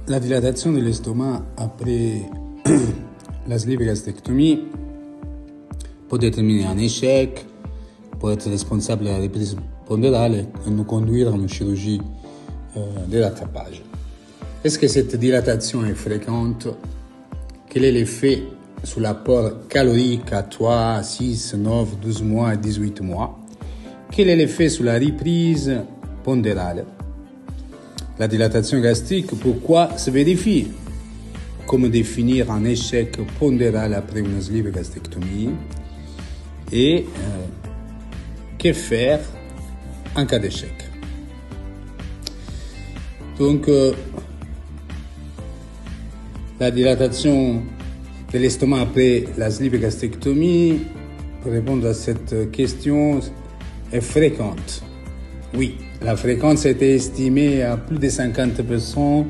La dilatation de l'estomac après la sleeve gastrectomie peut déterminer un échec, peut être responsable de la reprise pondérale et nous conduire à une chirurgie de rattrapage. Est-ce que cette dilatation est fréquente? Quel est l'effet sur l'apport calorique à 3, 6, 9, 12 mois et 18 mois? Quel est l'effet sur la reprise pondérale? La dilatation gastrique, pourquoi se vérifie? Comment définir un échec pondéral après une sleeve gastrectomie? Et que faire en cas d'échec? Donc, la dilatation de l'estomac après la sleeve gastrectomie, pour répondre à cette question, est fréquente. Oui, la fréquence a été estimée à plus de 50%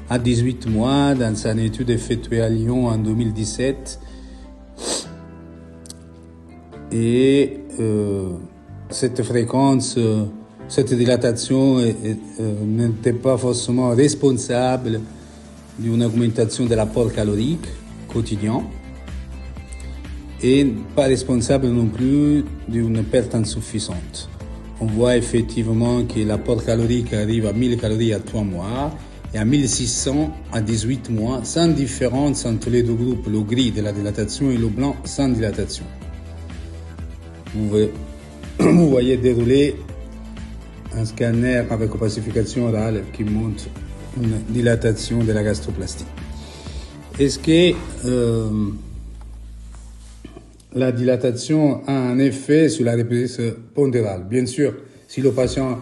à 18 mois dans une étude effectuée à Lyon en 2017. Et cette fréquence, cette dilatation n'était pas forcément responsable d'une augmentation de l'apport calorique quotidien et pas responsable non plus d'une perte insuffisante. On voit effectivement que l'apport calorique arrive à 1000 calories à 3 mois et à 1600 à 18 mois, sans différence entre les deux groupes, le gris de la dilatation et le blanc sans dilatation. Vous voyez dérouler un scanner avec opacification orale qui montre une dilatation de la gastroplastie. Est-ce que la dilatation a un effet sur la reprise pondérale? Bien sûr, si le patient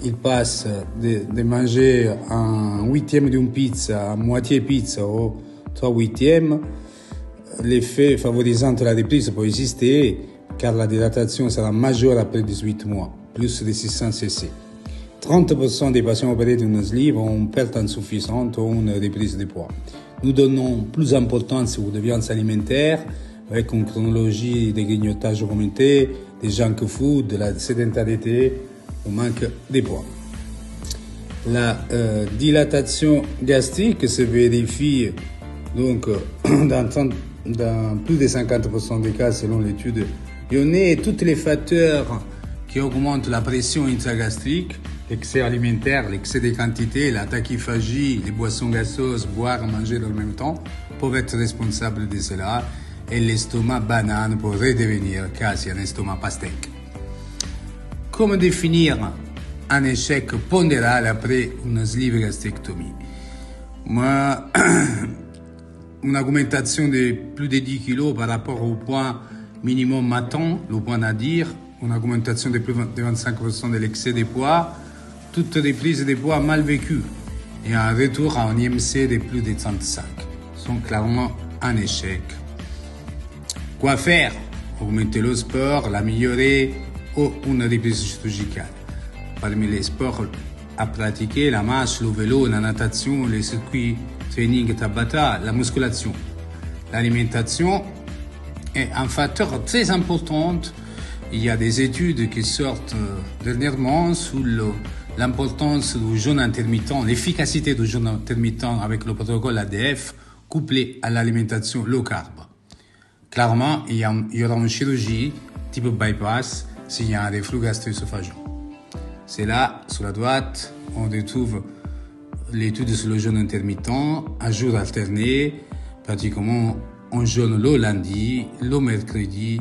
il passe de manger un huitième d'une pizza à moitié pizza ou 3/8, l'effet favorisant la reprise peut exister car la dilatation sera majeure après 18 mois, plus de 600 cc. 30% des patients opérés d'une sleeve ont une perte insuffisante ou une reprise de poids. Nous donnons plus d'importance aux déviances alimentaires avec une chronologie des grignotages augmentés, des junk food, de la sédentarité, au manque de poids. La dilatation gastrique se vérifie donc dans plus de 50% des cas selon l'étude Lyonnais. Tous les facteurs qui augmentent la pression intragastrique, l'excès alimentaire, l'excès de quantité, la tachyphagie, les boissons gazeuses, boire, manger en même temps, peuvent être responsables de cela. Et l'estomac banane pourrait devenir quasi un estomac pastèque. Comment définir un échec pondéral après une sleeve gastrectomie? Moi, une augmentation de plus de 10 kg par rapport au poids minimum matin, le point à dire, une augmentation de plus de 25% de l'excès de poids, toute reprise de poids mal vécue et un retour à un IMC de plus de 35 sont clairement un échec. Quoi faire? Augmenter le sport, l'améliorer ou une reprise chirurgicale. Parmi les sports à pratiquer, la marche, le vélo, la natation, les circuits training Tabata, la musculation. L'alimentation est un facteur très important. Il y a des études qui sortent dernièrement sur l'importance du jeûne intermittent, l'efficacité du jeûne intermittent avec le protocole ADF couplé à l'alimentation low carb. Clairement, il y aura une chirurgie type bypass s'il y a un reflux gastro-œsophagien. C'est là, sur la droite, on retrouve l'étude sur le jeûne intermittent, à jour alterné, pratiquement on jeûne le lundi, le mercredi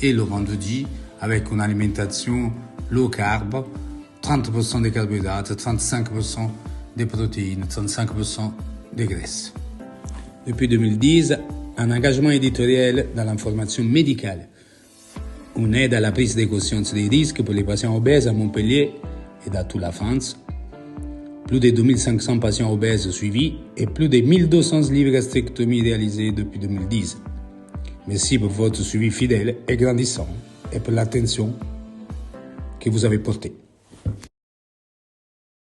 et le vendredi avec une alimentation low carb, 30% de carbohydrates, 35% de protéines, 35% de graisse. Depuis 2010, un engagement éditorial dans l'information médicale, une aide à la prise de conscience des risques pour les patients obèses à Montpellier et dans toute la France, plus de 2500 patients obèses suivis et plus de 1200 sleeve gastrectomies réalisées depuis 2010. Merci pour votre suivi fidèle et grandissant et pour l'attention que vous avez portée.